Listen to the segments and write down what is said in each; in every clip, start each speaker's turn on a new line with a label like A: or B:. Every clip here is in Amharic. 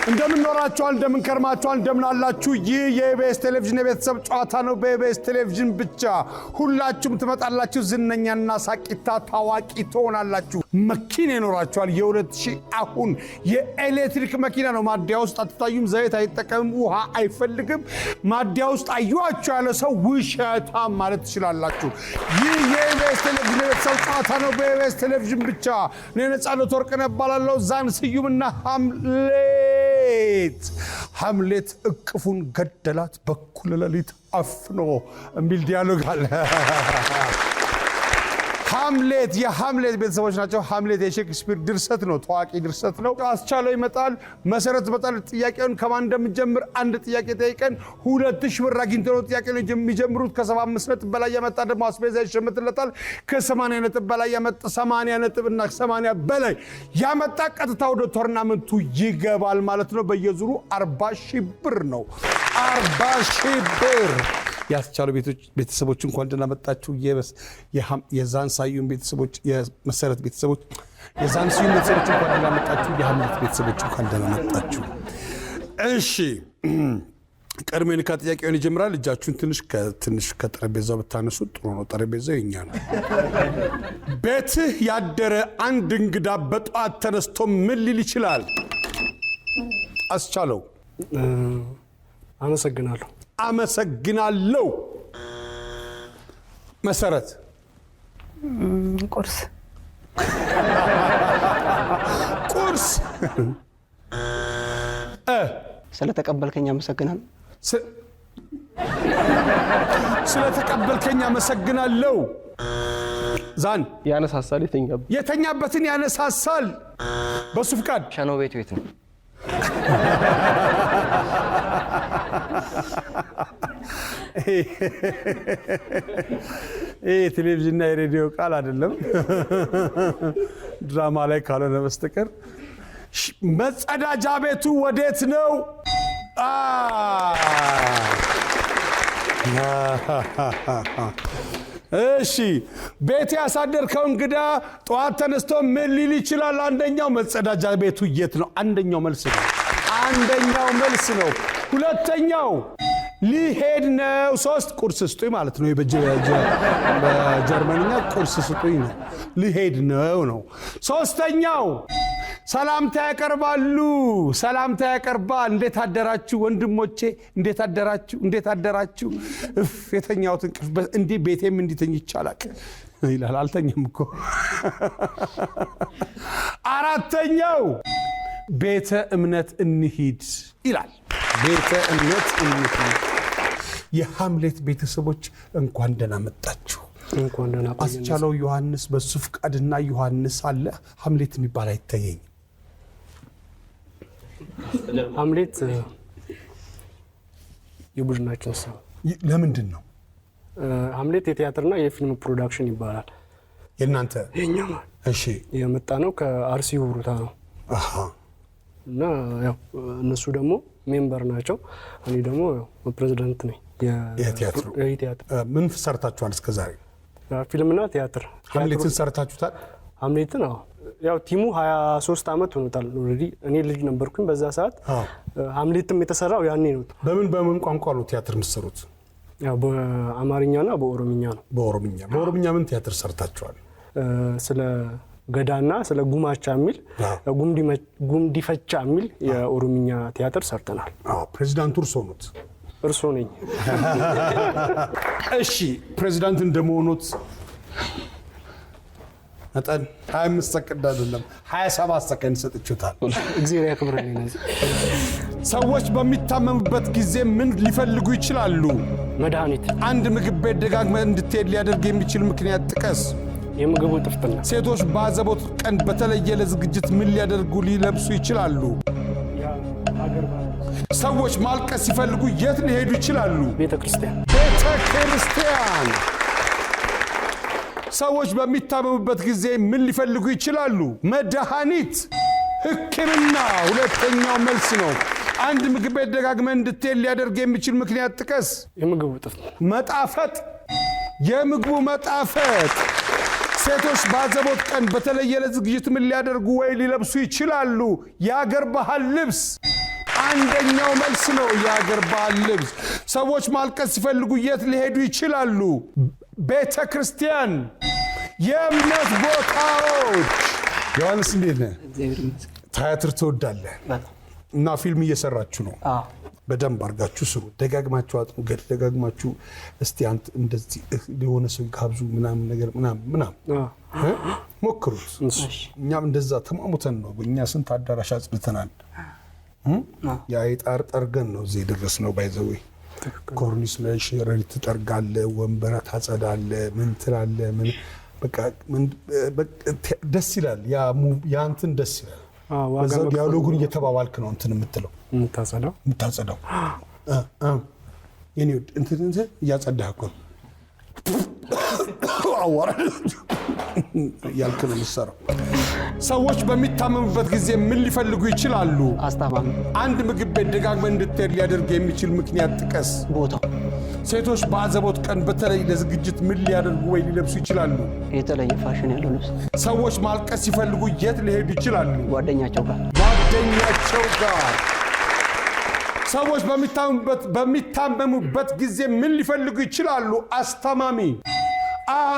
A: እንደምን ኖራችኋል እንደምን ከርማችኋል እንደምን አላችሁ ይህ የኢቢኤስ ቴሌቪዥን የቤተሰብ ጨዋታ ነው በኢቢኤስ ቴሌቪዥን ብቻ ሁላችሁም ትመጣላችሁ ዝነኛና ሳቂታ ታዋቂ ትሆናላችሁ መኪና ይኖራችኋል የ2000 አሁን የኤሌክትሪክ መኪና ነው ማዲያ ውስጥ አትታዩም ዘይት አይጠቀምም ውሃ አይፈልግም ማዲያ ውስጥ አዩአችሁ ያለ ሰው ውሸታም ማለት ትችላላችሁ ይህ የኢቢኤስ ቴሌቪዥን የቤተሰብ ጨዋታ ነው በኢቢኤስ ቴሌቪዥን ብቻ ነጻነት ወርቅነህ እባላለሁ ዛን ስዩምና ሐምሌት እቅፉን ገደላት በኩል ለሊት አፍኖ እሚል ዲያሎግ አለ ሐምሌት የሐምሌት ቤተሰቦች ናቸው ሐምሌት የሼክስፒር ድርሰት ነው ታዋቂ ድርሰት ነው አስቻለው ይመጣል መሰረት ይመጣል ጥያቄውን ከማን እንደምጀምር አንድ ጥያቄ ጠይቀን 2000 ብር አግኝተው ጥያቄውን የሚጀምሩት ከ75 ነጥብ በላይ ያመጣ ደግሞ አስቤዛ ይሸምትለታል ከ80 ነጥብ በላይ ያመጣ 80 ነጥብና 80 በላይ ያመጣ ቀጥታ ወደ ቶርናመንቱ ይገባል ማለት ነው በየዙሩ 40,000 ብር ነው 40,000 ብር ያስቻሉ ቤተሰቦች እንኳን ደህና መጣችሁ የዛን ሳዩን ቤተሰቦች የመሰረት ቤተሰቦች የዛን ሳዩን ቤተሰቦች እንኳን ደህና መጣችሁ የሐምሌት ቤተሰቦች እንኳን ደህና መጣችሁ እሺ ቀድሜን ከጥያቄውን ይጀምራል እጃችሁን ትንሽ ከጠረጴዛው ብታነሱ ጥሩ ነው ጠረጴዛው የኛ ነው ቤትህ ያደረ አንድ እንግዳ በጧት ተነስቶ ምን ሊል ይችላል አስቻለው አመሰግናለሁ መሰረት
B: ቁርስ ስለተቀበልከኝ አመሰግናለሁ
A: ስለተቀበልከኝ አመሰግናለሁ ዛን
C: ያነሳሳል
A: የተኛበትን ያነሳሳል በሱ ፍቃድ
B: ሻኖ ቤት ነው
A: ቴሌቪዥንና የሬዲዮ ቃል አይደለም ድራማ ላይ ካልሆነ በስተቀር መጸዳጃ ቤቱ ወዴት ነው እሺ ቤት ያሳደርከው እንግዳ ጧት ተነስቶ ምን ሊል ይችላል አንደኛው መጸዳጃ ቤቱ የት ነው አንደኛው መልስ ነው ሁለተኛው ሊሄድ ነው ሶስት ቁርስ ስጡኝ ማለት ነው በጀርመንኛ ቁርስ ስጡኝ ነው ሊሄድ ነው ሶስተኛው ሰላምታ ያቀርባል እንዴት አደራችሁ ወንድሞቼ እንዴት አደራችሁ የተኛውት እንቅልፍ እንዴ ቤቴም እንዲተኝ ይቻላል ይላል አልተኛም እኮ አራተኛው ቤተ እምነት እንሂድ ይላል የሐምሌት ቤተሰቦች እንኳን ደህና መጣችሁ
C: እንኳን ደህና
A: አስቻለው ዮሐንስ በሱ ፍቃድና ዮሐንስ አለ ሐምሌት የሚባል አይተየኝ
C: ሐምሌት የቡድናችን ሰው
A: ለምንድን ነው
C: ሐምሌት የቲያትርና የፊልም ፕሮዳክሽን ይባላል
A: የናንተ
C: የኛማ
A: እሺ
C: የመጣ ነው ከአርሲ ውሩታ ነው እና ያው እነሱ ደግሞ ሜምበር ናቸው እኔ ደግሞ ፕሬዝዳንት ነኝ
A: የቲያትር ምን ሰርታችኋል እስከዛሬ
C: ፊልምና ቲያትር
A: ሐምሌትን ሰርታችሁታል
C: ሐምሌትን ያው ቲሙ 23 አመት ሆኖታል ኦሬዲ እኔ ልጅ ነበርኩኝ በዛ ሰዓት ሐምሌትም የተሰራው ያኔ ነው
A: በምን ቋንቋ ነው ቲያትር የምትሰሩት
C: ያው በአማርኛና በኦሮምኛ ነው
A: በኦሮምኛ ምን ቲያትር ሰርታችኋል
C: ስለ ገዳና ስለ ጉማቻ የሚል ጉምዲፈቻ የሚል የኦሮምኛ ቲያትር ሰርተናል
A: ፕሬዝዳንቱ እርሶ ነኝ እሺ ፕሬዝዳንት እንደመሆኑት መጠን 25 ሰከንድ አይደለም 27 ሰከንድ ሰጥቻለሁ
C: እግዚአብሔር ያክብርልኝ
A: ሰዎች በሚታመሙበት ጊዜ ምን ሊፈልጉ ይችላሉ
C: መድኃኒት
A: አንድ ምግብ ቤት ደጋግመህ እንድትሄድ ሊያደርግ የሚችል ምክንያት ጥቀስ
C: የምግቡ ጥፍጥና
A: ሴቶች ባዘቦት ቀን በተለየ ለዝግጅት ምን ሊያደርጉ ሊለብሱ ይችላሉ ሰዎች ማልቀስ ሲፈልጉ የት ሊሄዱ ይችላሉ ቤተክርስቲያን ሰዎች በሚታመሙበት ጊዜ ምን ሊፈልጉ ይችላሉ መድኃኒት ህክምና ሁለተኛው መልስ ነው አንድ ምግብ ቤት ደጋግመህ እንድትሄድ ሊያደርግ የሚችል ምክንያት ጥቀስ
C: የምግቡ ጥፍጥና
A: መጣፈጥ የምግቡ መጣፈጥ ሴቶች ባዘቦት ቀን በተለየ ለዝግጅት ምን ሊያደርጉ ወይ ሊለብሱ ይችላሉ የአገር ባህል ልብስ አንደኛው መልስ ነው የአገር ባህል ልብስ። ሰዎች ማልቀስ ሲፈልጉ የት ሊሄዱ ይችላሉ? ቤተ ክርስቲያን፣ የእምነት ቦታዎች። ዮሐንስ እንዴት ነህ? ቲያትር ትወዳለህ እና ፊልም እየሰራችሁ ነው? በደንብ አድርጋችሁ ስሩ። ደጋግማችሁ አጥኑ፣ ደጋግማችሁ እስቲ አንተ እንደዚህ የሆነ ሰው ጋብዙ ምናምን ነገር ምናምን ሞክሩት። እኛም እንደዛ ተማሙተን ነው። እኛ ስንት አዳራሽ አጽድተናል። የአይጣር ጠርገን ነው እዚህ የደረስነው። ባይዘዌ ኮርኒስ ላይ ሸረሪ ትጠርጋለህ፣ ወንበር ታጸዳለህ፣ ምን ትላለህ፣ ምን በቃ ደስ ይላል። ያ እንትን ደስ ይላል። በዛው ዲያሎጉን እየተባባልክ ነው እንትን የምትለው የምታጸዳው የኔ እንትን እያጸዳህ እኮ አዋራ ያልክ ነው የምትሰራው። ሰዎች በሚታመሙበት ጊዜ ምን ሊፈልጉ ይችላሉ?
B: አስታማሚ።
A: አንድ ምግብ ቤት ደጋግመን እንድትሄድ ሊያደርግ የሚችል ምክንያት ጥቀስ።
B: ቦታው።
A: ሴቶች በአዘቦት ቀን በተለይ ለዝግጅት ምን ሊያደርጉ ወይ ሊለብሱ ይችላሉ?
B: የተለየ ፋሽን ያለው ልብስ።
A: ሰዎች ማልቀስ ሲፈልጉ የት ሊሄዱ ይችላሉ?
B: ጓደኛቸው ጋር። ሰዎች በሚታመሙበት ጊዜ ምን ሊፈልጉ ይችላሉ? አስታማሚ፣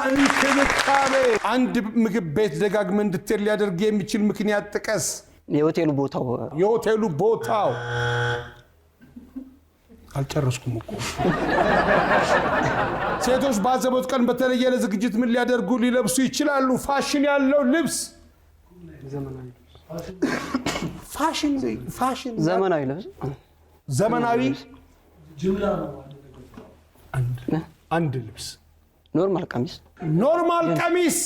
B: እንክብካቤ። አንድ ምግብ ቤት ደጋግመን እንድትሄድ ሊያደርግ የሚችል ምክንያት ጥቀስ። የሆቴሉ ቦታው።
A: አልጨረስኩም እኮ። ሴቶች በአዘቦት ቀን በተለየ ለዝግጅት ምን ሊያደርጉ ሊለብሱ ይችላሉ? ፋሽን ያለው ልብስ።
B: ዘመናዊ ልብስ።
A: ዘመናዊ አንድ ልብስ። ኖርማል ቀሚስ።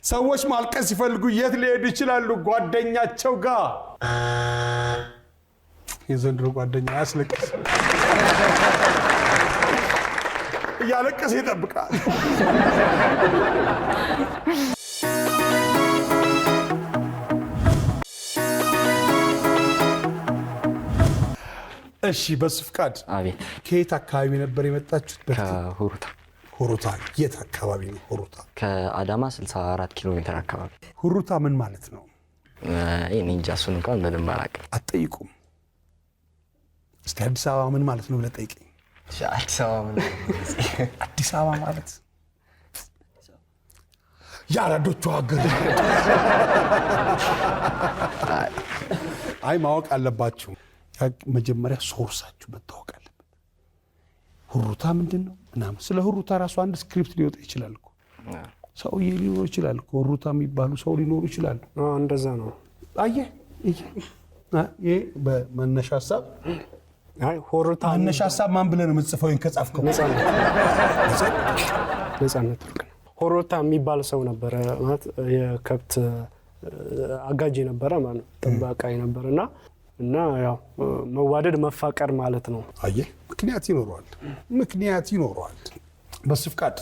A: ሰዎች ማልቀስ ሲፈልጉ የት ሊሄዱ ይችላሉ? ጓደኛቸው ጋር። የዘንድሮ ጓደኛ ያስለቅስ፣ እያለቀሰ ይጠብቃል። እሺ፣ በሱ ፍቃድ።
B: አቤት።
A: ከየት አካባቢ ነበር የመጣችሁት?
B: ከሁሩታ።
A: ሁሩታ የት አካባቢ ነው? ሁሩታ
B: ከአዳማ 64 ኪሎ ሜትር አካባቢ።
A: ሁሩታ ምን ማለት ነው?
B: እኔ እንጃ፣ እሱን እንኳን ምንም አላውቅም።
A: አትጠይቁም? እስቲ አዲስ አበባ ምን ማለት ነው ብለህ ጠይቀኝ። አዲስ አበባ ማለት የአራዶቹ ሀገር። አይ ማወቅ አለባችሁ። መጀመሪያ ሶርሳችሁ መታወቅ አለበት። ሁሩታ ምንድን ነው ምናምን። ስለ ሁሩታ ራሱ አንድ ስክሪፕት ሊወጣ ይችላል እኮ። ሰውዬ ሊኖር ይችላል እኮ፣ ሁሩታ የሚባሉ ሰው ሊኖሩ ይችላሉ።
C: እንደዛ ነው።
A: አየህ፣ ይሄ በመነሻ ሀሳብ
C: ሁሩታ
A: መነሻ ሀሳብ ማን ብለህ ነው የምትጽፈው? ከጻፍከው
C: ነፃነት ወርቅ ነው። ሁሩታ የሚባል ሰው ነበረ ማለት የከብት አጋጅ ነበረ ማለት ጥበቃ ነበርና እና ያው መዋደድ መፋቀር ማለት ነው።
A: አየህ፣ ምክንያት ይኖረዋል። በሱ ፍቃድ።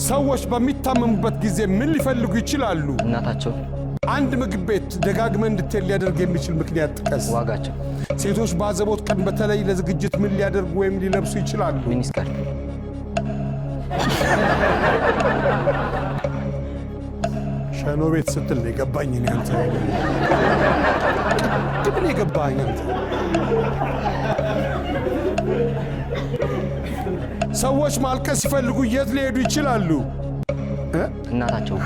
A: ሰዎች በሚታመሙበት ጊዜ ምን ሊፈልጉ ይችላሉ?
B: እናታቸው።
A: አንድ ምግብ ቤት ደጋግመን እንድትሄድ ሊያደርግ የሚችል ምክንያት ጥቀስ።
B: ዋጋቸው።
A: ሴቶች በአዘቦት ቀን በተለይ ለዝግጅት ምን ሊያደርጉ ወይም ሊለብሱ ይችላሉ?
B: ሚኒስከርት።
A: ሸኖ ቤት ስትል ነው የገባኝ። እኔ አንተ ግን የገባኝ አንተ። ሰዎች ማልቀስ ሲፈልጉ የት ሊሄዱ ይችላሉ?
B: እናታቸው።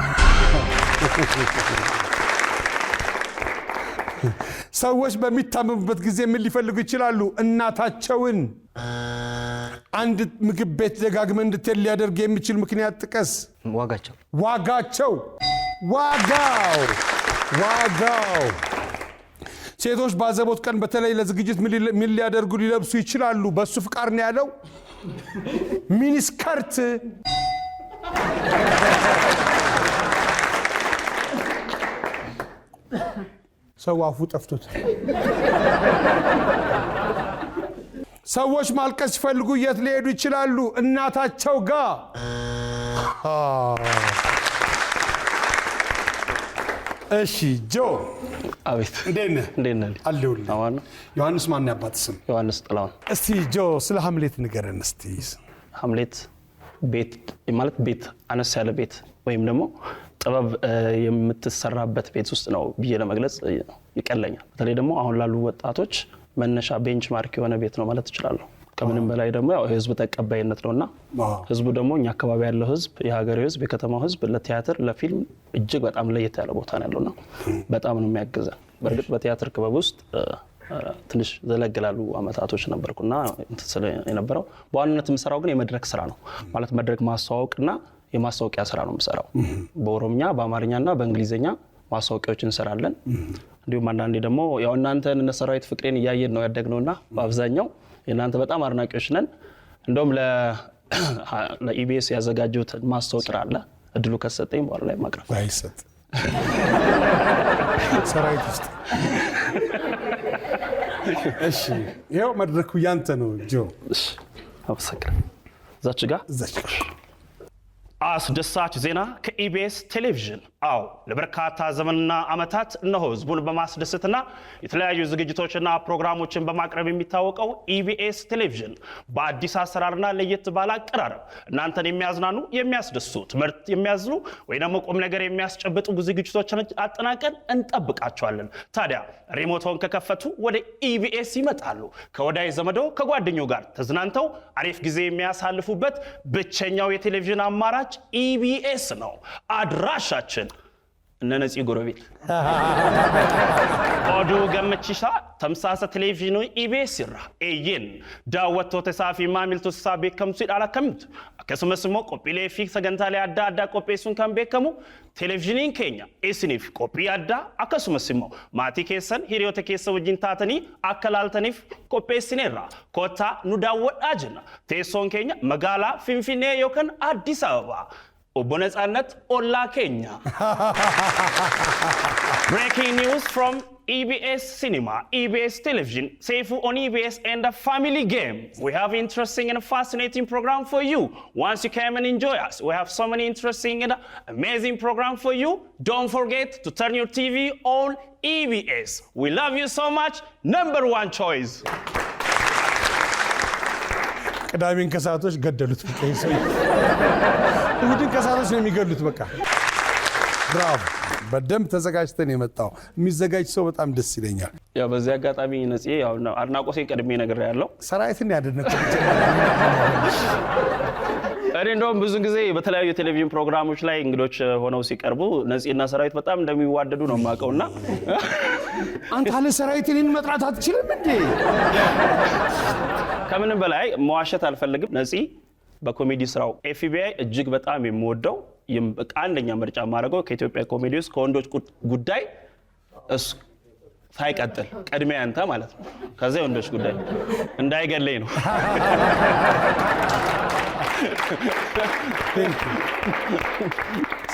A: ሰዎች በሚታመሙበት ጊዜ ምን ሊፈልጉ ይችላሉ? እናታቸውን። አንድ ምግብ ቤት ደጋግመን እንድትሄድ ሊያደርግ የሚችል ምክንያት ጥቀስ። ዋጋቸው። ዋጋው። ሴቶች በአዘቦት ቀን በተለይ ለዝግጅት ምን ሊያደርጉ ሊለብሱ ይችላሉ? በሱ ፍቃድ ነው ያለው። ሚኒስከርት። ሰው አፉ ጠፍቶት። ሰዎች ማልቀስ ሲፈልጉ የት ሊሄዱ ይችላሉ? እናታቸው ጋር። እሺ ጆ።
B: አቤት።
A: እንዴት ነህ? አለሁልህ። ዮሐንስ ማን ያባት ስም?
B: ዮሐንስ ጥላሁን።
A: እስቲ ጆ ስለ ሀምሌት ንገረን እስቲ።
B: ሀምሌት ቤት ማለት ቤት፣ አነስ ያለ ቤት ወይም ደግሞ
D: ጥበብ የምትሰራበት ቤት ውስጥ ነው ብዬ ለመግለጽ ይቀለኛል። በተለይ ደግሞ አሁን ላሉ ወጣቶች መነሻ ቤንችማርክ የሆነ ቤት ነው ማለት እችላለሁ። ከምንም በላይ ደግሞ ያው ህዝብ ተቀባይነት ነውና ህዝቡ ደግሞ እኛ አካባቢ ያለው ህዝብ የሀገሬው ህዝብ የከተማው ህዝብ ለቲያትር ለፊልም እጅግ በጣም ለየት ያለ ቦታ ነው ያለውና በጣም ነው የሚያግዘን። በእርግጥ በቲያትር ክበብ ውስጥ ትንሽ ዘለግላሉ አመታቶች ነበርኩና የነበረው በዋናነት የምሰራው ግን የመድረክ ስራ ነው ማለት መድረክ ማስተዋወቅና የማስተዋወቂያ ስራ ነው የምሰራው። በኦሮምኛ በአማርኛና በእንግሊዘኛ ማስተዋወቂያዎችን እንሰራለን። እንዲሁም አንዳንዴ ደግሞ ያው እናንተን እነ ሰራዊት ፍቅሬን እያየን ነው ያደግነውና በአብዛኛው የእናንተ በጣም አድናቂዎች ነን። እንደውም ለኢቢኤስ ያዘጋጁት ማስተዋወቂያ አለ እድሉ ከሰጠኝ በኋላ ላይ ማቅረብ
A: አይሰጥ ሰራዊት ውስጥ እሺ ይሄው መድረኩ ያንተ ነው ጆ።
D: እሺ አመሰግናለሁ። እዛች ጋር አስደሳች ዜና ከኢቢኤስ ቴሌቪዥን። አዎ ለበርካታ ዘመንና አመታት እነሆ ህዝቡን በማስደሰትና የተለያዩ ዝግጅቶችና ፕሮግራሞችን በማቅረብ የሚታወቀው ኢቢኤስ ቴሌቪዥን በአዲስ አሰራርና ለየት ባለ አቀራረብ እናንተን የሚያዝናኑ የሚያስደስቱ ትምህርት የሚያዝኑ ወይ ደግሞ ቁም ነገር የሚያስጨብጡ ዝግጅቶችን አጠናቀን እንጠብቃቸዋለን። ታዲያ ሪሞቶን ከከፈቱ ወደ ኢቢኤስ ይመጣሉ። ከወዳጅ ዘመዶ ከጓደኞ ጋር ተዝናንተው አሪፍ ጊዜ የሚያሳልፉበት ብቸኛው የቴሌቪዥን አማራጭ ኢቢኤስ ነው። አድራሻችን እነነጽ ጎረቤት ኦዱ ገመቺሳ ተምሳሳ ቴሌቪዥኑ ኢቢኤስ ይራ ኤየን ዳወቶ ተሳፊ ማሚልቶ ሳቤ ከምሱ ዳላ ከምት አከስመስሞ ቆጲሌ ፊክስ ገንታለ አዳ ቆጴሱን ከምቤከሙ ቴሌቪዥኒን ኬኛ ኤስኒፍ ቆጲ አዳ አከስመስሞ ማቲ ኬሰን ሂሪዮተ ኬሰ ወጂን ታተኒ አከላልተኒፍ ቆጴስኔራ ኮታ ኑዳወዳጅና ቴሶን ኬኛ መጋላ ፊንፊኔ ዮከን አዲስ አበባ ኦቦነጻነት ኦላ ኬኛ Breaking news from EBS Cinema, EBS Television, Seifu on EBS and a family game. We have interesting and fascinating program for you. Once you come and enjoy us, we have so many interesting and amazing program for you. Don't forget to turn your TV on EBS. We love you so much. Number one choice.
A: ቅዳሜን ከሰዓቶች ገደሉት በቃ እሁድን ከሰዓቶች ነው የሚገሉት በቃ። ብራቮ በደንብ ተዘጋጅተን የመጣው የሚዘጋጅ ሰው በጣም ደስ ይለኛል።
D: ያው በዚህ አጋጣሚ ነጽ ያው አድናቆቴን ቀድሜ ነገር ያለው
A: ሰራዊትን ያደነቀው
D: እኔ እንደውም ብዙ ጊዜ በተለያዩ ቴሌቪዥን ፕሮግራሞች ላይ እንግዶች ሆነው ሲቀርቡ ነጽና ሰራዊት በጣም እንደሚዋደዱ ነው ማቀውና
A: አንተ አለ ሰራዊትን መጥራት አትችልም እንዴ?
D: ከምንም በላይ መዋሸት አልፈልግም። ነጽ በኮሜዲ ስራው ኤፍቢአይ እጅግ በጣም የሚወደው አንደኛ ምርጫ ማድረገው ከኢትዮጵያ ኮሜዲ ውስጥ ከወንዶች ጉዳይ እሱ ሳይቀጥል ቀድሜ አንተ ማለት ነው። ከዛ ወንዶች ጉዳይ እንዳይገለኝ ነው።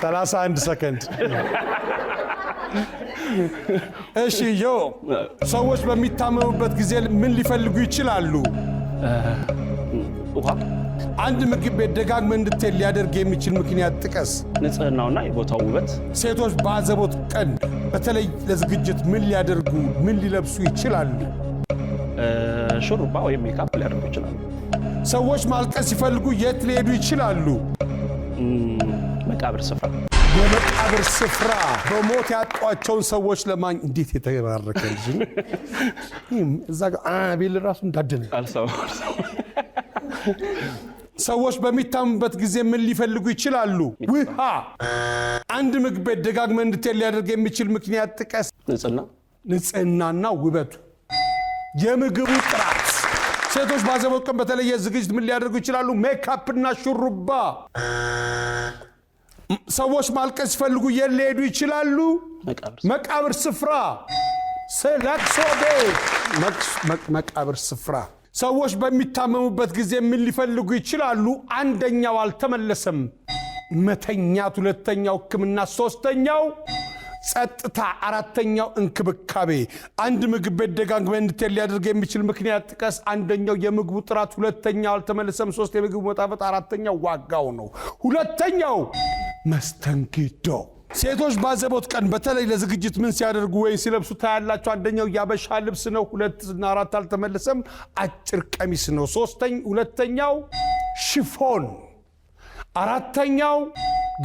A: ሰላሳ 31 ሰከንድ እሺ ዮ ሰዎች በሚታመሙበት ጊዜ ምን ሊፈልጉ ይችላሉ?
D: ውሃ።
A: አንድ ምግብ ቤት ደጋግመህ እንድትሄድ ሊያደርግ የሚችል ምክንያት ጥቀስ።
D: ንጽህናውና የቦታው ውበት።
A: ሴቶች በአዘቦት ቀን በተለይ ለዝግጅት ምን ሊያደርጉ ምን ሊለብሱ ይችላሉ?
D: ሹሩባ ወይም ሜካፕ ሊያደርጉ ይችላሉ።
A: ሰዎች ማልቀስ ሲፈልጉ የት ሊሄዱ ይችላሉ?
D: መቃብር ስፍራ።
A: የመቃብር ስፍራ በሞት ያጧቸውን ሰዎች ለማኝ እንዴት የተባረከ ልጅ ነው። እዛ ጋር አቤል ራሱ እንዳደነ ሰዎች በሚታሙበት ጊዜ ምን ሊፈልጉ ይችላሉ? ውሃ። አንድ ምግብ ቤት ደጋግመህ እንድትሄድ ሊያደርግ የሚችል ምክንያት ጥቀስ። ንጽህናና ውበቱ። የምግቡ ጥራት። ሴቶች ባዘቦት ቀን በተለየ ዝግጅት ምን ሊያደርጉ ይችላሉ? ሜካፕና ሹሩባ። ሰዎች ማልቀስ ሲፈልጉ የት ሊሄዱ ይችላሉ? መቃብር ስፍራ። ለቅሶ ቤት። መቃብር ስፍራ። ሰዎች በሚታመሙበት ጊዜ ምን ሊፈልጉ ይችላሉ? አንደኛው አልተመለሰም፣ መተኛት። ሁለተኛው ሕክምና። ሶስተኛው ጸጥታ። አራተኛው እንክብካቤ። አንድ ምግብ ቤት ደጋግመህ እንድትሄድ ሊያደርግ የሚችል ምክንያት ጥቀስ። አንደኛው የምግቡ ጥራት፣ ሁለተኛው አልተመለሰም፣ ሶስት የምግቡ መጣፈጥ፣ አራተኛው ዋጋው ነው። ሁለተኛው መስተንግዶ። ሴቶች ባዘቦት ቀን በተለይ ለዝግጅት ምን ሲያደርጉ ወይ ሲለብሱ ታያላችሁ? አንደኛው ያበሻ ልብስ ነው፣ 2 እና 4 አልተመለሰም፣ አጭር ቀሚስ ነው። ሁለተኛው ሽፎን፣ አራተኛው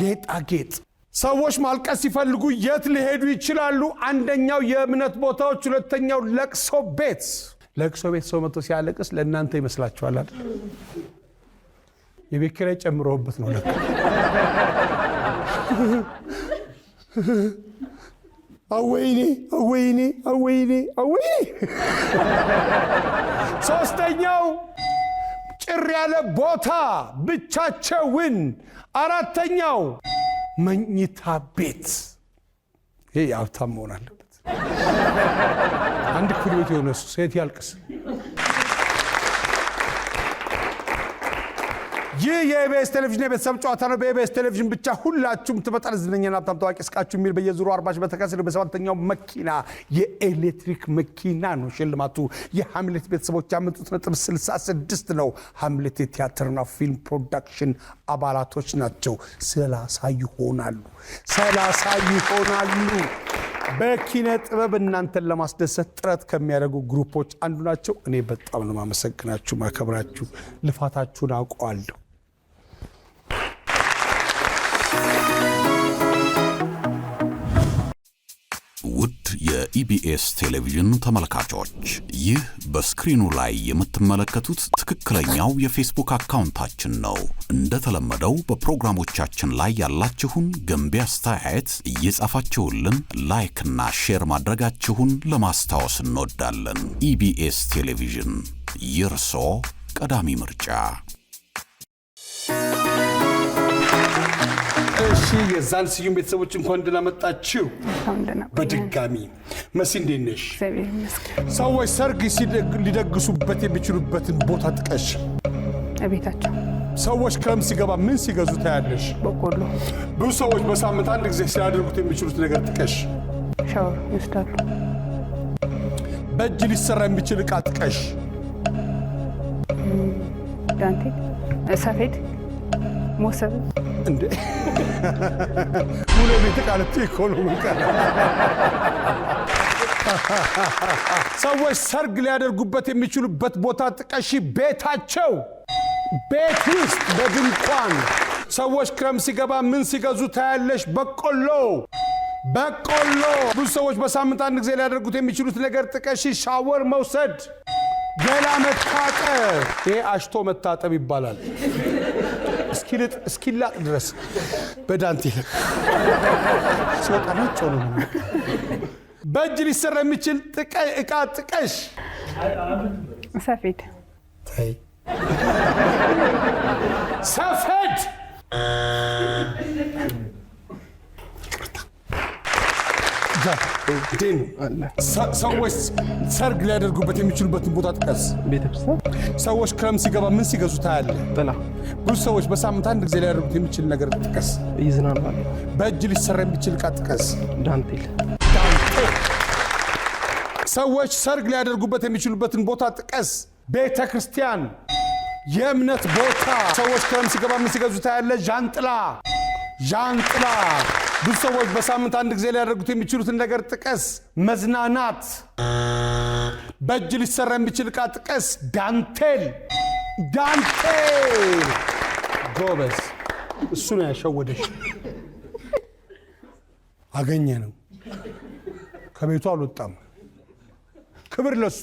A: ጌጣጌጥ። ሰዎች ማልቀስ ሲፈልጉ የት ሊሄዱ ይችላሉ? አንደኛው የእምነት ቦታዎች፣ ሁለተኛው ለቅሶ ቤት። ለቅሶ ቤት ሰው መጥቶ ሲያለቅስ ለእናንተ ይመስላችኋል አይደል? የቤት ኪራይ ጨምሮበት ነው ለካ። አወይኔ አወይኔ አወይኔ አወይኔ። ሶስተኛው ጭር ያለ ቦታ ብቻቸውን። አራተኛው መኝታ ቤት። ይሄ ሀብታም መሆን አለበት። አንድ ክፍል ቤት የሆነ ሴት ያልቅስ። ይህ የኢቢኤስ ቴሌቪዥን የቤተሰብ ጨዋታ ነው። በኢቢኤስ ቴሌቪዥን ብቻ ሁላችሁም ትመጣል። ዝነኛና ሀብታም ታዋቂ እስቃችሁ የሚል በየዙሩ 40 በተከሰለ በሰባተኛው መኪና የኤሌክትሪክ መኪና ነው ሽልማቱ። የሃምሌት ቤተሰቦች ያመጡት ነጥብ 66 ነው። ሃምሌት የቲያትርና ፊልም ፕሮዳክሽን አባላቶች ናቸው። 30 ይሆናሉ። በኪነ ጥበብ እናንተን ለማስደሰት ጥረት ከሚያደርጉ ግሩፖች አንዱ ናቸው። እኔ በጣም ነው ማመሰግናችሁ፣ ማከብራችሁ። ልፋታችሁን አውቀዋለሁ።
E: ውድ የኢቢኤስ ቴሌቪዥን ተመልካቾች፣ ይህ በስክሪኑ ላይ የምትመለከቱት ትክክለኛው የፌስቡክ አካውንታችን ነው። እንደተለመደው በፕሮግራሞቻችን ላይ ያላችሁን ገንቢ አስተያየት እየጻፋችሁልን ላይክና ሼር ማድረጋችሁን ለማስታወስ እንወዳለን። ኢቢኤስ ቴሌቪዥን የርሶ ቀዳሚ ምርጫ።
A: እሺ የዛን ስዩም ቤተሰቦች እንኳን ደህና መጣችሁ በድጋሚ። መሲ እንዴት ነሽ? ሰዎች ሰርግ ሊደግሱበት የሚችሉበትን ቦታ ጥቀሽ።
F: ቤታቸው።
A: ሰዎች ክረምት ሲገባ ምን ሲገዙ ታያለሽ?
F: በቆሎ።
A: ብዙ ሰዎች በሳምንት አንድ ጊዜ ሲያደርጉት የሚችሉት ነገር ጥቀሽ።
F: ሻወር ይወስዳሉ።
A: በእጅ ሊሰራ የሚችል ዕቃ ጥቀሽ።
F: ዳንቴል፣ ሰፌድ፣ ሞሰብ።
A: እንዴ ሙሉ ቤት ቃልት ኢኮኖሚ ቃል። ሰዎች ሰርግ ሊያደርጉበት የሚችሉበት ቦታ ጥቀሽ። ቤታቸው፣ ቤት ውስጥ በድንኳን። ሰዎች ክረምት ሲገባ ምን ሲገዙ ታያለሽ? በቆሎ። ብዙ ሰዎች በሳምንት አንድ ጊዜ ሊያደርጉት የሚችሉት ነገር ጥቀሽ። ሻወር መውሰድ፣ ገላ መታጠብ። ይሄ አሽቶ መታጠብ ይባላል። እስኪላጥ ድረስ በዳንቴል ሲወጣ ነጭ ሆኖ ነው። በእጅ ሊሰራ የሚችል ዕቃ ጥቀሽ።
F: ሰፌድ።
A: ሰፌድ። ሰዎች ሰርግ ሊያደርጉበት የሚችሉበትን ቦታ ጥቀስ።
C: ቤተክርስቲያን።
A: ሰዎች ክረምት ሲገባ ምን ሲገዙ ታያለህ?
C: ጥላ።
A: ብዙ ሰዎች በሳምንት አንድ ጊዜ ሊያደርጉት የሚችል ነገር ጥቀስ።
C: ይዝናናሉ።
A: በእጅ ሊሰራ የሚችል ዕቃ ጥቀስ።
C: ዳንቴል።
A: ሰዎች ሰርግ ሊያደርጉበት የሚችሉበትን ቦታ ጥቀስ። ቤተ ክርስቲያን፣ የእምነት ቦታ። ሰዎች ክረምት ሲገባ ምን ሲገዙ ታያለህ? ዣንጥላ። ብዙ ሰዎች በሳምንት አንድ ጊዜ ሊያደርጉት የሚችሉትን ነገር ጥቀስ። መዝናናት። በእጅ ሊሰራ የሚችል ዕቃ ጥቀስ። ዳንቴል። ጎበዝ። እሱ ነው ያሸወደሽ። አገኘ ነው። ከቤቱ አልወጣም። ክብር ለሱ።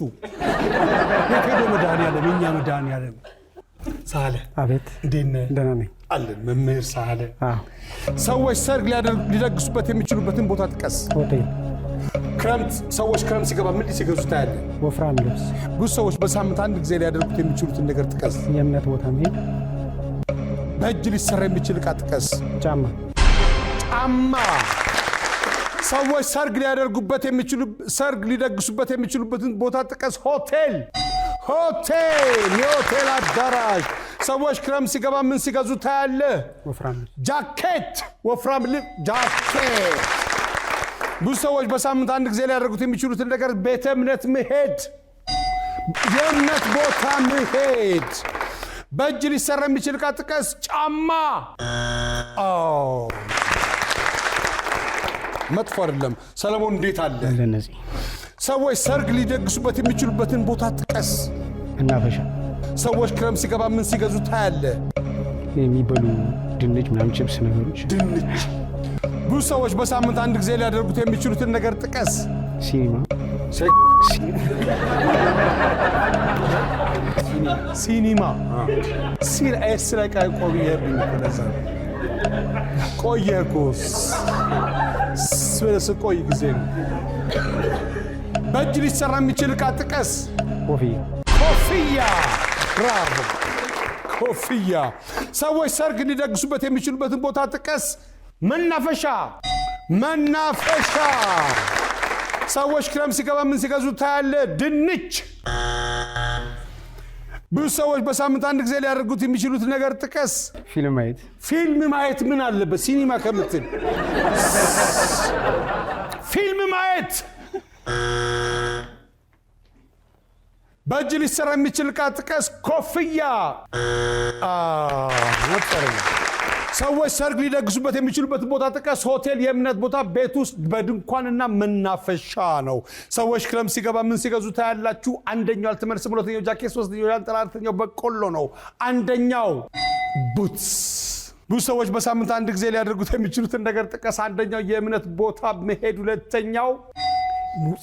A: የቴዶ መድኃኒዓለም፣ የእኛ መድኃኒዓለም። ሳለ
C: አቤት።
A: እንዴት ነህ?
C: ደህና ነኝ
A: አለን። መምህር ሳለ። ሰዎች ሰርግ ሊደግሱበት የሚችሉበትን ቦታ ጥቀስ።
C: ሆቴል።
A: ሰዎች ክረምት ሲገባ ምን ሲገዙ ታያለህ?
C: ወፍራም ልብስ።
A: ብዙ ሰዎች በሳምንት አንድ ጊዜ ሊያደርጉት የሚችሉትን ነገር ጥቀስ።
C: የእምነት ቦታ መሄድ።
A: በእጅ ሊሰራ የሚችል ዕቃ ጥቀስ።
C: ጫማ።
A: ሰዎች ሰርግ ሊደግሱበት የሚችሉበትን ቦታ ጥቀስ። ሆቴል። የሆቴል አዳራሽ። ሰዎች ክረምት ሲገባ ምን ሲገዙ ታያለህ?
C: ወፍራም ልብስ።
A: ጃኬት። ወፍራም ልብስ፣ ጃኬት። ብዙ ሰዎች በሳምንት አንድ ጊዜ ሊያደርጉት የሚችሉትን ነገር ቤተ እምነት መሄድ፣ የእምነት ቦታ መሄድ። በእጅ ሊሰራ የሚችል ዕቃ ጥቀስ። ጫማ። መጥፎ አይደለም። ሰለሞን እንዴት አለ?
C: ለነዚህ
A: ሰዎች ሰርግ ሊደግሱበት የሚችሉበትን ቦታ ጥቀስ።
C: መናፈሻ።
A: ሰዎች ክረምት ሲገባ ምን ሲገዙ ታያለህ?
C: የሚበሉ ድንች ምናምን ችፕስ ነገሮች።
A: ድንች። ብዙ ሰዎች በሳምንት አንድ ጊዜ ሊያደርጉት የሚችሉትን ነገር ጥቀስ።
C: ሲኒማ
A: ሲኒማ ኤስ ላይ ቆየህብኝ እኮ ለዛ ቆየህ እኮ ስቆይ ጊዜ ነው። በእጅ ሊሰራ የሚችል ዕቃ ጥቀስ። ኮፍያ ብራቮ ኮፍያ። ሰዎች ሰርግ ሊደግሱበት የሚችሉበትን ቦታ ጥቀስ። መናፈሻ ሰዎች ክረምት ሲገባ ምን ሲገዙ ታያለ? ድንች። ብዙ ሰዎች በሳምንት አንድ ጊዜ ሊያደርጉት የሚችሉት ነገር ጥቀስ። ፊልም ማየት ምን አለበት? ሲኒማ ከምትል ፊልም ማየት። በእጅ ሊሰራ የሚችል ዕቃ ጥቀስ። ኮፍያ። ሰዎች ሰርግ ሊደግሱበት የሚችሉበት ቦታ ጥቀስ። ሆቴል፣ የእምነት ቦታ፣ ቤት ውስጥ በድንኳንና መናፈሻ ነው። ሰዎች ክረምት ሲገባ ምን ሲገዙ ታያላችሁ? አንደኛው አልተመለሰም፣ ሁለተኛው ጃኬት፣ ሶስተኛው ጃንጥላ፣ አራተኛው በቆሎ ነው። አንደኛው ቡትስ። ብዙ ሰዎች በሳምንት አንድ ጊዜ ሊያደርጉት የሚችሉትን ነገር ጥቀስ። አንደኛው የእምነት ቦታ መሄድ፣ ሁለተኛው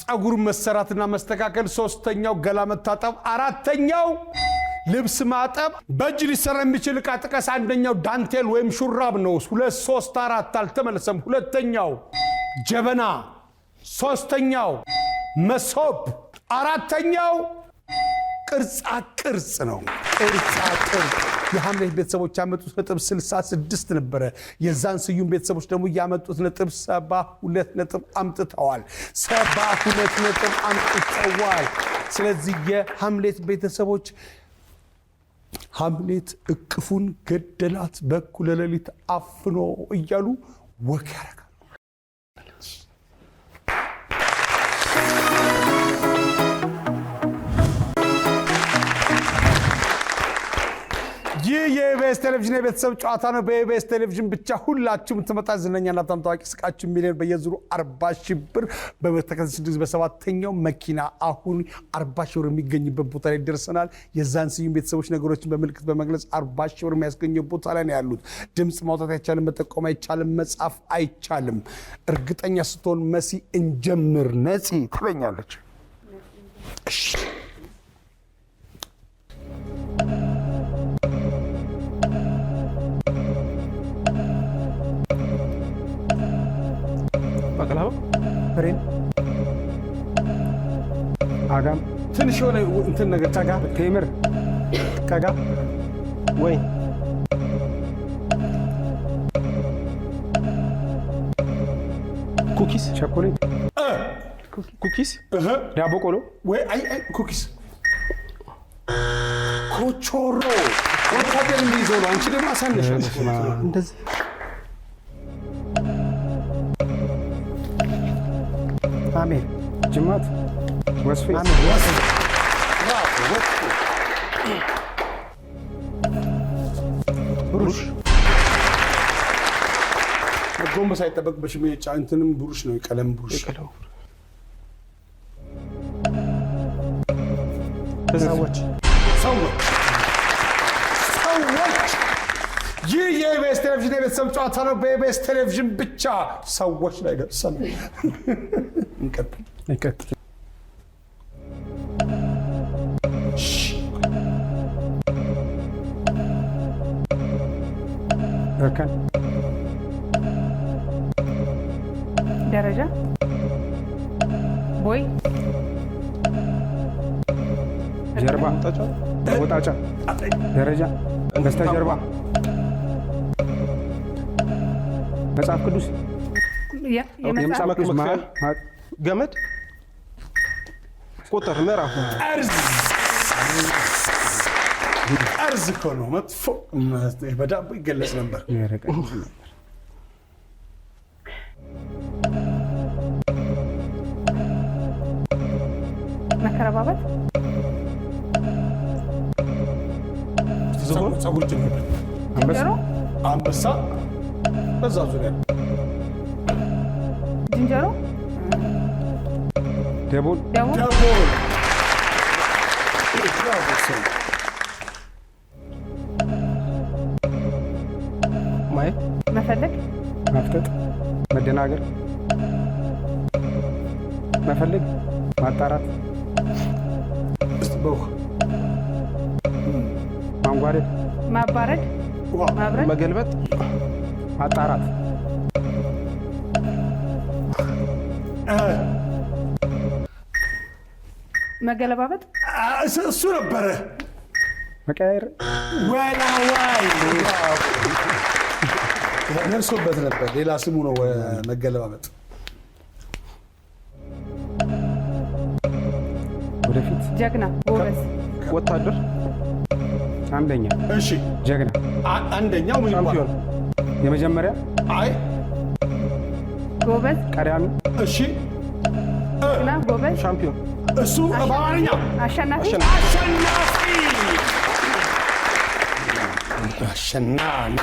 A: ጸጉር መሰራትና መስተካከል፣ ሶስተኛው ገላ መታጠብ፣ አራተኛው ልብስ ማጠብ። በእጅ ሊሰራ የሚችል ዕቃ ጥቀስ። አንደኛው ዳንቴል ወይም ሹራብ ነው። 2 3 4 አልተመለሰም። ሁለተኛው ጀበና፣ ሶስተኛው መሶብ፣ አራተኛው ቅርጻ ቅርጽ ነው። ቅርጻ ቅርጽ። የሐምሌት ቤተሰቦች ያመጡት ነጥብ 66 ነበረ። የዛን ስዩም ቤተሰቦች ደግሞ ያመጡት ነጥብ 72 ነጥብ አምጥተዋል። 72 ነጥብ አምጥተዋል። ስለዚህ የሐምሌት ቤተሰቦች ሐምሌት እቅፉን ገደላት በኩለ ሌሊት አፍኖ እያሉ ወግ ያደርጋሉ። ይህ የኢቢኤስ ቴሌቪዥን የቤተሰብ ጨዋታ ነው። በኢቢኤስ ቴሌቪዥን ብቻ ሁላችሁም ትመጣ ዝነኛና በጣም ታዋቂ ስቃችሁ ሚሊዮን በየዙሩ 40 ሺህ ብር በተከታታይ በሰባተኛው መኪና አሁን 40 ሺህ ብር የሚገኝበት ቦታ ላይ ደርሰናል። የዛን ስዩም ቤተሰቦች ነገሮችን በምልክት በመግለጽ 40 ሺህ ብር የሚያስገኘው ቦታ ላይ ነው ያሉት። ድምፅ ማውጣት አይቻልም፣ መጠቆም አይቻልም፣ መጻፍ አይቻልም። እርግጠኛ ስትሆን መሲ እንጀምር። ነፂ ትበኛለች። እሺ
C: ባቅላባ፣ ፍሬን፣ አጋም፣
A: ትንሽ የሆነ እንትን ነገር
C: ቀጋ፣ ቴምር፣ ቀጋ፣ ወይን፣ ኩኪስ፣ ቸኮሌት፣ ኩኪስ፣ ዳቦ ቆሎ፣
A: ወይ አይ ኩኪስ፣ ኮቾሮ ወታደር እንዲይዘው ነው። አንቺ ደግሞ አሳነሻለሽ እንደዚህ።
C: አሜር፣ ጅማት፣ ወስፌ፣
A: ብሩሽ ጎንበስ አይጠበቅብሽም። እንትንም ብሩሽ ነው፣ የቀለም ብሩሽ።
C: ሰዎች
A: ይህ የኢቢኤስ ቴሌቪዥን የቤተሰብ ጨዋታ ነው። በኢቢኤስ ቴሌቪዥን ብቻ ሰዎች ላይ ደርሰናል። እንቀጥል።
C: እርከን፣
F: ደረጃ፣ ቦይ፣
C: ጀርባ፣ ወጣጫ፣ ደረጃ፣ በስተጀርባ፣ መጽሐፍ ቅዱስ፣
F: የመጽሐፍ ቅዱስ
C: ገመድ፣ ቁጥር፣ ምዕራፍ፣
A: እርዝ እኮ ነው። መጥፎ በዳቦ ይገለጽ ነበር።
F: መከረባበት፣
A: ጸጉር ጭምር፣ አንበሳ፣ በዛ ዙሪያ
F: ዝንጀሮ፣
C: ደቦል፣
F: ማየት፣ መፈለግ፣
C: ማፍጠጥ፣
G: መናገር፣ መፈለግ፣ ማጣራት፣ ማንጓደድ፣
F: ማባረድ፣ ማብረድ፣
G: መገልበጥ፣ ማጣራት፣
F: መገለባበጥ፣
A: እሱ ነበረ።
G: መቀያየር፣
A: ወላዋይ ነርሶበት ነበር። ሌላ ስሙ ነው መገለባበጥ።
G: ወደፊት፣
F: ጀግና፣ ጎበዝ፣
G: ወታደር፣ አንደኛ፣
A: እሺ፣
G: ጀግና፣
A: አንደኛው ምን ይባላል?
G: የመጀመሪያ፣
A: አይ፣
F: ጎበዝ፣
G: ቀዳሚ፣
A: እሺ፣
F: ጀግና፣ ጎበዝ፣
G: ሻምፒዮን፣
A: እሱ በአማርኛ
F: አሸናፊ፣
A: አሸናፊ።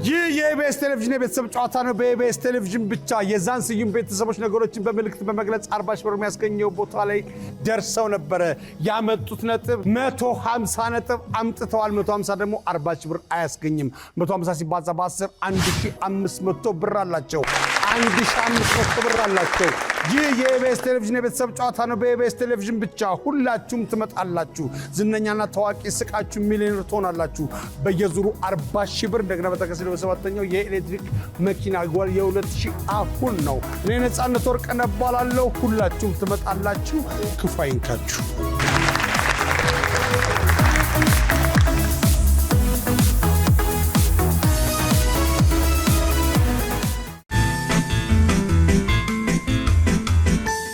A: ይህ የኢቢኤስ ቴሌቪዥን የቤተሰብ ጨዋታ ነው። በኢቢኤስ ቴሌቪዥን ብቻ የዛን ስዩም ቤተሰቦች ነገሮችን በምልክት በመግለጽ 40 ሺህ ብር የሚያስገኘው ቦታ ላይ ደርሰው ነበረ። ያመጡት ነጥብ 150 ነጥብ አምጥተዋል። 150 ደግሞ 40 ሺህ ብር አያስገኝም። 150 ሲባዛ በ10 1500 ብር አላቸው። 1500 ብር አላቸው። ይህ የኢቢኤስ ቴሌቪዥን የቤተሰብ ጨዋታ ነው። በኢቢኤስ ቴሌቪዥን ብቻ ሁላችሁም ትመጣላችሁ። ዝነኛና ታዋቂ ስቃችሁ ሚሊዮነር ትሆናላችሁ። በየዙሩ 40 ሺህ ብር እንደገና በተከሰለ በሰባተኛው የኤሌክትሪክ መኪና የ2000 አሁን ነው። እኔ ነፃነት ወርቅነህ እባላለሁ። ሁላችሁም ትመጣላችሁ። ክፉ አይንካችሁ።